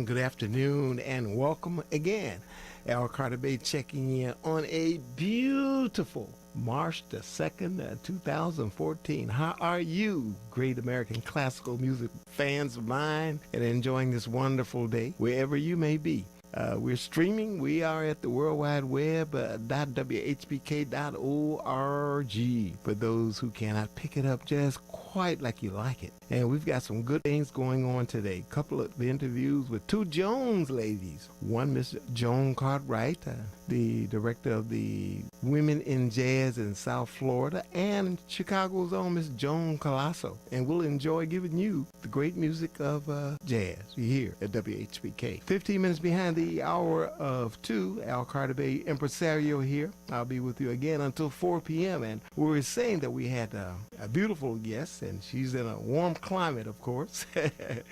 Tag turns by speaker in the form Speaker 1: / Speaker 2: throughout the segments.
Speaker 1: and good afternoon and welcome again. Carter-bey checking in on a beautiful March the 2nd, 2014. How are you, great American classical music fans of mine, and enjoying this wonderful day wherever you may be? We're streaming. We are at the World Wide Web, .whpk.org, for those who cannot pick it up just quite like you like it. And we've got some good things going on today. A couple of interviews with two Jones ladies. One, Miss Joan Cartwright, the director of the Women in Jazz in South Florida, and Chicago's own Miss Joan Colasso. And we'll enjoy giving you the great music of jazz here at WHPK. 15 minutes behind the hour of 2, Carter-bey Impresario here. I'll be with you again until 4 p.m. And we were saying that we had a beautiful guest, and she's in a warm climate, of course. And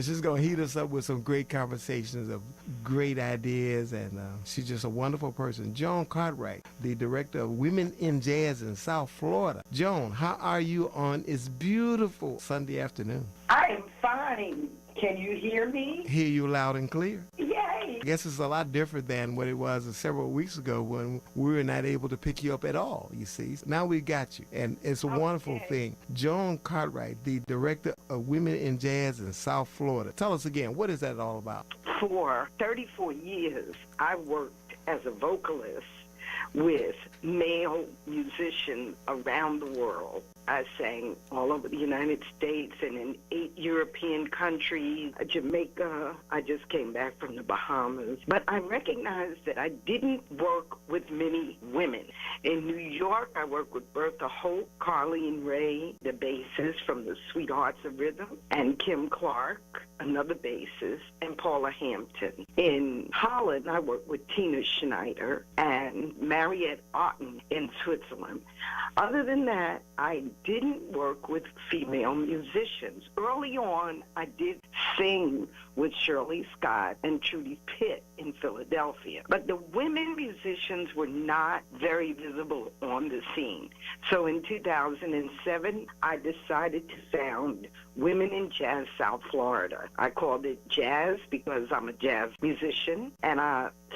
Speaker 1: she's going to heat us up with some great conversations of great ideas, and she's just a wonderful person. Joan Cartwright, the director of Women in Jazz in South Florida. Joan, how are you on this beautiful Sunday afternoon?
Speaker 2: I am fine. Can you hear me?
Speaker 1: Hear you loud and clear.
Speaker 2: Yay!
Speaker 1: I guess it's a lot different than what it was several weeks ago when we were not able to pick you up at all, you see. Now we got you, and it's a wonderful thing. Joan Cartwright, the director of Women in Jazz in South Florida. Tell us again, what is that all about?
Speaker 2: For 34 years, I worked as a vocalist with male musicians around the world. I sang all over the United States and in 8 European countries, Jamaica. I just came back from the Bahamas. But I recognized that I didn't work with many women. In New York, I worked with Bertha Holt, Carlene Ray, the bassist from the Sweethearts of Rhythm, and Kim Clark, another bassist, and Paula Hampton. In Holland, I worked with Tina Schneider and Mariette Otten in Switzerland. Other than that, I didn't work with female musicians. Early on, I did sing with Shirley Scott and Trudy Pitt in Philadelphia. But the women musicians were not very visible on the scene. So in 2007, I decided to found Women in Jazz South Florida. I called it jazz because I'm a jazz musician, and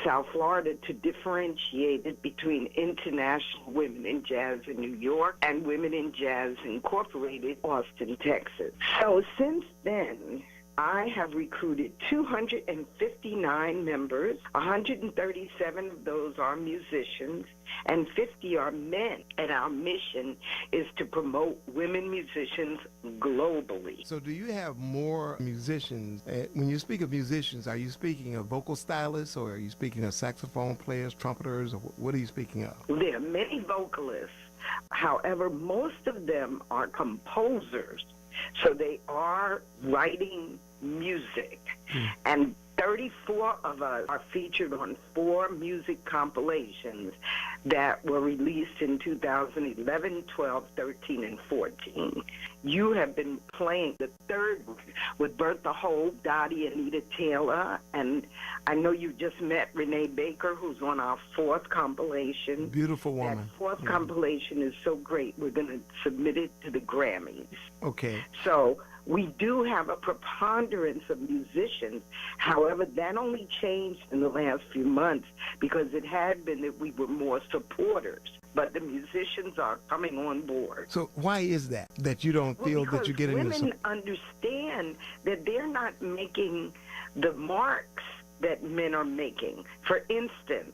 Speaker 2: South Florida to differentiate it between International Women in Jazz in New York and Women in Jazz Incorporated, Austin, Texas. So since then, I have recruited 259 members. 137 of those are musicians, and 50 are men. And our mission is to promote women musicians globally.
Speaker 1: So do you have more musicians? When you speak of musicians, are you speaking of vocal stylists, or are you speaking of saxophone players, trumpeters, or what are you speaking of?
Speaker 2: There are many vocalists. However, most of them are composers. So they are writing music. And 34 of us are featured on 4 music compilations that were released in 2011, 12, 13, and 14. You have been playing the third with Bertha Holt, Dottie, Anita Taylor, and I know you just met Renee Baker, who's on our 4th compilation.
Speaker 1: Beautiful woman.
Speaker 2: That 4th compilation is so great, we're going to submit it to the Grammys.
Speaker 1: Okay.
Speaker 2: So we do have a preponderance of musicians. However, that only changed in the last few months because it had been that we were more supporters. But the musicians are coming on board.
Speaker 1: So why is that you don't feel that you're getting
Speaker 2: this? Women understand that they're not making the marks that men are making. For instance,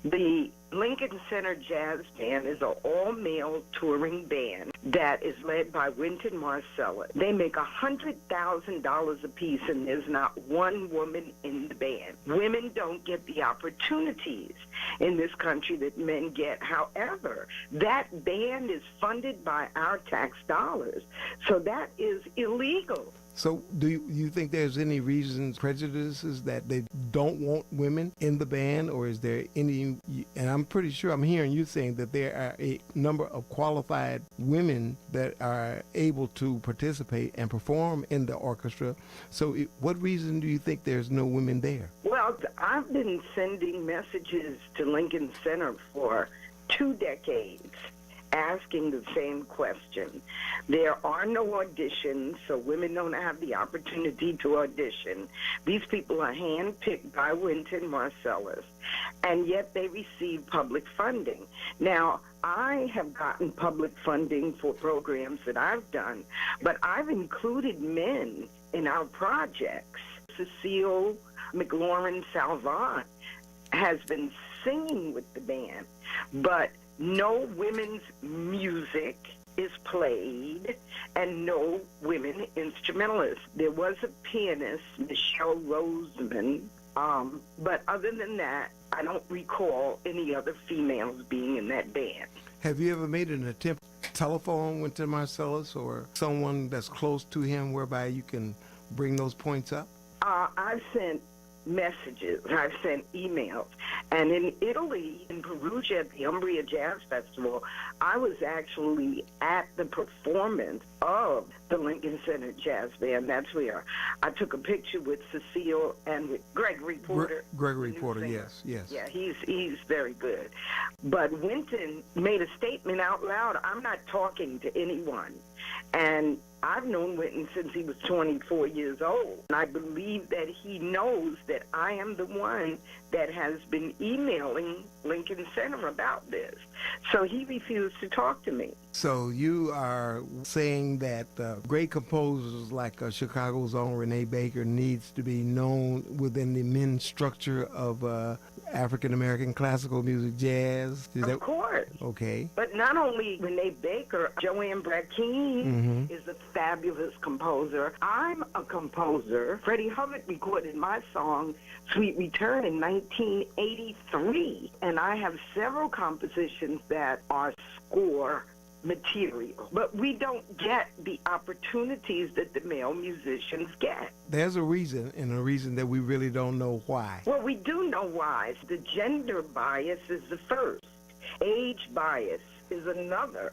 Speaker 2: the Lincoln Center Jazz Band is an all-male touring band that is led by Wynton Marsalis. They make $100,000 apiece, and there's not one woman in the band. Women don't get the opportunities in this country that men get. However, that band is funded by our tax dollars, so that is illegal.
Speaker 1: So do you think there's any reasons, prejudices, that they don't want women in the band, or is there any, and I'm pretty sure I'm hearing you saying that there are a number of qualified women that are able to participate and perform in the orchestra. So what reason do you think there's no women there?
Speaker 2: Well, I've been sending messages to Lincoln Center for 2 decades. asking the same question. There are no auditions, so women don't have the opportunity to audition. These people are handpicked by Wynton Marsalis, and yet they receive public funding. Now, I have gotten public funding for programs that I've done, but I've included men in our projects. Cecile McLaurin-Salvant has been singing with the band, but no women's music is played and no women instrumentalists. There was a pianist, Michelle Roseman, but other than that, I don't recall any other females being in that band.
Speaker 1: Have you ever made an attempt to telephone Wynton Marsalis or someone that's close to him whereby you can bring those points up?
Speaker 2: I've sent messages, I've sent emails, and in Italy, in Perugia at the Umbria Jazz Festival, I was actually at the performance of the Lincoln Center Jazz Band. That's where I took a picture with Cecile and with Gregory Porter.
Speaker 1: Gregory Porter, yes.
Speaker 2: Yeah, he's very good. But Wynton made a statement out loud, I'm not talking to anyone. And I've known Wynton since he was 24 years old. And I believe that he knows that I am the one that has been emailing Lincoln Center about this. So he refused to talk to me.
Speaker 1: So you are saying that great composers like Chicago's own Renee Baker needs to be known within the men's structure of African-American classical music, jazz?
Speaker 2: Of course.
Speaker 1: Okay.
Speaker 2: But not only Renee Baker, Joanne Brackeen is a fabulous composer. I'm a composer. Freddie Hubbard recorded my song, Sweet Return, in 1983. And I have several compositions that are score material. But we don't get the opportunities that the male musicians get.
Speaker 1: There's a reason, and a reason that we really don't know why.
Speaker 2: Well, we do know why. The gender bias is the first. Age bias is another.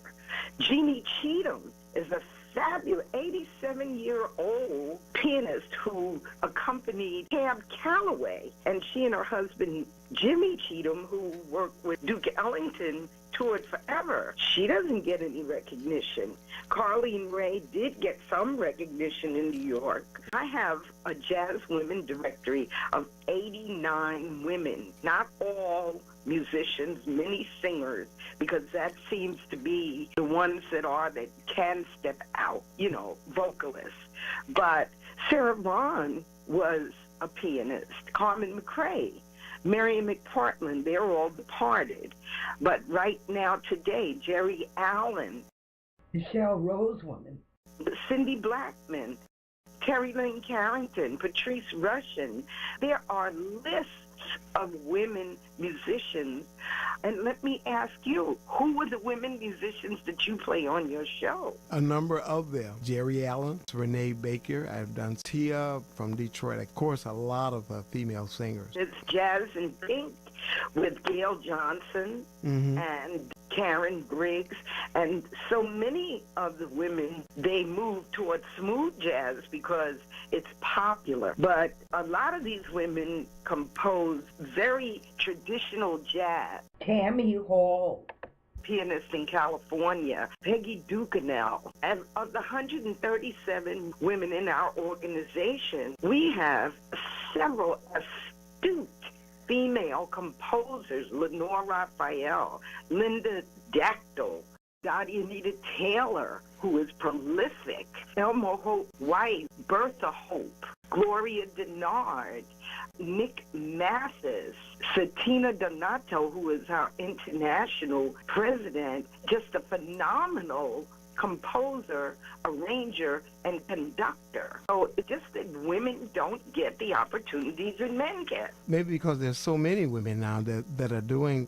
Speaker 2: Jeannie Cheatham is a fabulous 87-year-old pianist who accompanied Cab Calloway, and she and her husband Jimmy Cheatham, who worked with Duke Ellington, toured forever. She doesn't get any recognition. Carlene Ray did get some recognition in New York. I have a jazz women directory of 89 women, not all musicians, many singers, because that seems to be the ones that can step out, vocalists. But Sarah Vaughan was a pianist. Carmen McRae, Marian McPartland, they're all departed. But right now, today, Geri Allen,
Speaker 3: Michelle Rosewoman,
Speaker 2: Cindy Blackman, Terri Lynn Carrington, Patrice Rushen. There are lists of women musicians. And let me ask you, who were the women musicians that you play on your show?
Speaker 1: A number of them. Geri Allen, Renee Baker. I've done Tia from Detroit. Of course, a lot of female singers.
Speaker 2: It's Jazz in Pink with Gail Johnson and Karen Briggs, and so many of the women, they move towards smooth jazz because it's popular. But a lot of these women compose very traditional jazz.
Speaker 3: Tammy Hall,
Speaker 2: pianist in California, Peggy Ducanel. And of the 137 women in our organization, we have several astute female composers, Lenore Raphael, Linda Dactyl, Dottie Anita Taylor, who is prolific, Elmo Hope White, Bertha Hope, Gloria Denard, Nick Mathis, Satina Donato, who is our international president, just a phenomenal composer, arranger, and conductor. So it's just that women don't get the opportunities that men get.
Speaker 1: Maybe because there's so many women now that are doing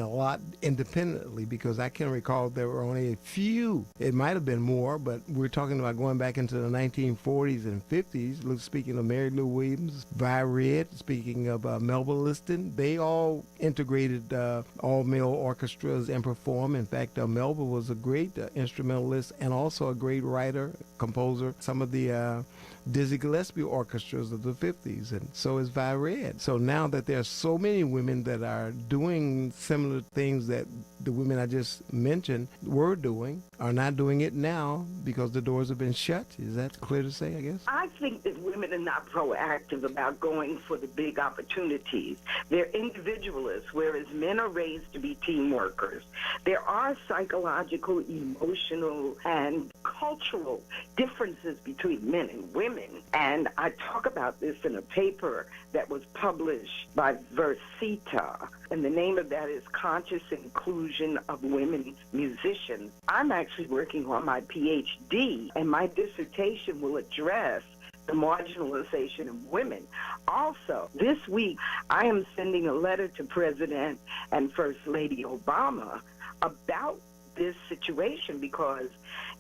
Speaker 1: a lot independently, because I can recall there were only a few. It might have been more, but we're talking about going back into the 1940s and 50s. Speaking of Mary Lou Williams, Vi Red, speaking of Melba Liston, they all integrated all-male orchestras and performed. In fact, Melba was a great instrumentalist and also a great writer, composer. Some of the Dizzy Gillespie orchestras of the 50s, and so is Vi Red. So now that there are so many women that are doing similar things that the women I just mentioned were doing, are not doing it now because the doors have been shut. Is that clear to say, I guess?
Speaker 2: I think that women are not proactive about going for the big opportunities. They're individualists, whereas men are raised to be team workers. There are psychological, emotional, and cultural differences between men and women. And I talk about this in a paper that was published by Versita, and the name of that is Conscious Inclusion of Women Musicians. I'm actually working on my PhD, and my dissertation will address the marginalization of women. Also, this week, I am sending a letter to President and First Lady Obama about this situation, because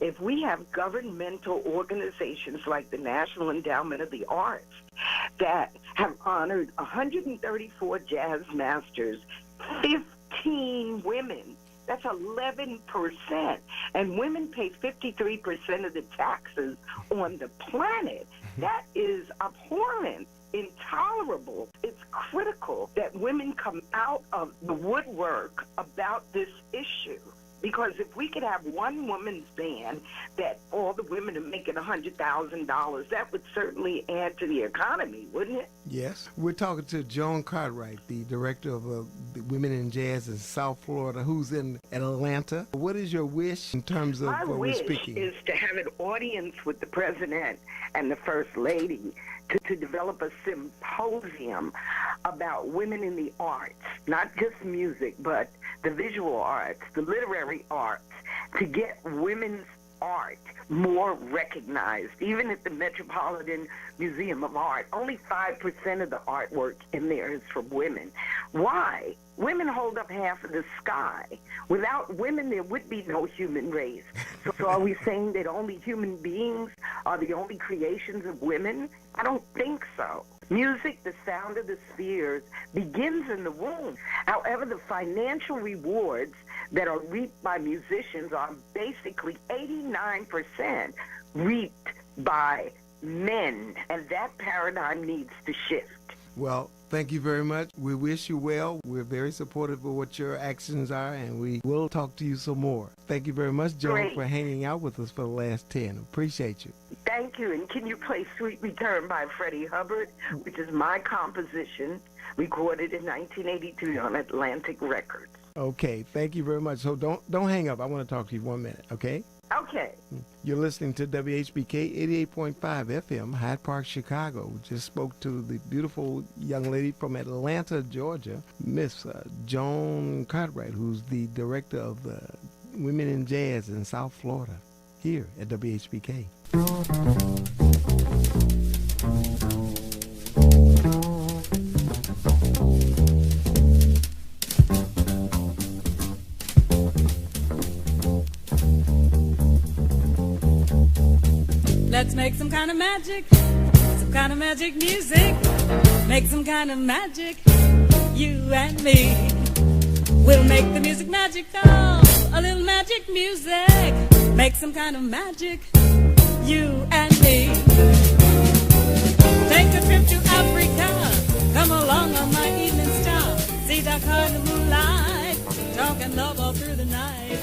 Speaker 2: if we have governmental organizations like the National Endowment of the Arts that have honored 134 jazz masters, 15 women, that's 11%. And women pay 53% of the taxes on the planet. That is abhorrent, intolerable. It's critical that women come out of the woodwork about this issue. Because if we could have one woman's band that all the women are making $100,000, that would certainly add to the economy, wouldn't it?
Speaker 1: Yes. We're talking to Joan Cartwright, the director of the Women in Jazz in South Florida, who's in Atlanta. What is your wish in terms of
Speaker 2: My
Speaker 1: we're
Speaker 2: wish
Speaker 1: speaking?
Speaker 2: is to have an audience with the president and the first lady to develop a symposium about women in the arts, not just music, but the visual arts, the literary arts, to get women's art more recognized. Even at the Metropolitan Museum of Art, only 5% of the artwork in there is from women. Why? Women hold up half of the sky. Without women, there would be no human race. So are we saying that only human beings are the only creations of women? I don't think so. Music, the sound of the spheres, begins in the womb. However, the financial rewards that are reaped by musicians are basically 89% reaped by men. And that paradigm needs to shift.
Speaker 1: Well, thank you very much. We wish you well. We're very supportive of what your actions are, and we will talk to you some more. Thank you very much, Joan,
Speaker 2: Great.
Speaker 1: for hanging out with us for the last 10. Appreciate you.
Speaker 2: Thank you. And can you play Sweet Return by Freddie Hubbard, which is my composition, recorded in 1982 on Atlantic Records?
Speaker 1: Okay, thank you very much. So don't hang up. I want to talk to you 1 minute, okay?
Speaker 2: Okay.
Speaker 1: You're listening to WHPK 88.5 FM, Hyde Park, Chicago. We just spoke to the beautiful young lady from Atlanta, Georgia, Miss Joan Cartwright, who's the director of the Women in Jazz in South Florida, here at WHPK.
Speaker 4: Let's make some kind of magic music. Make some kind of magic, you and me. We'll make the music magical, a little magic music. Make some kind of magic, you and me. Take a trip to Africa, come along on my evening star. See Dakar in the moonlight, talk and love all through the night.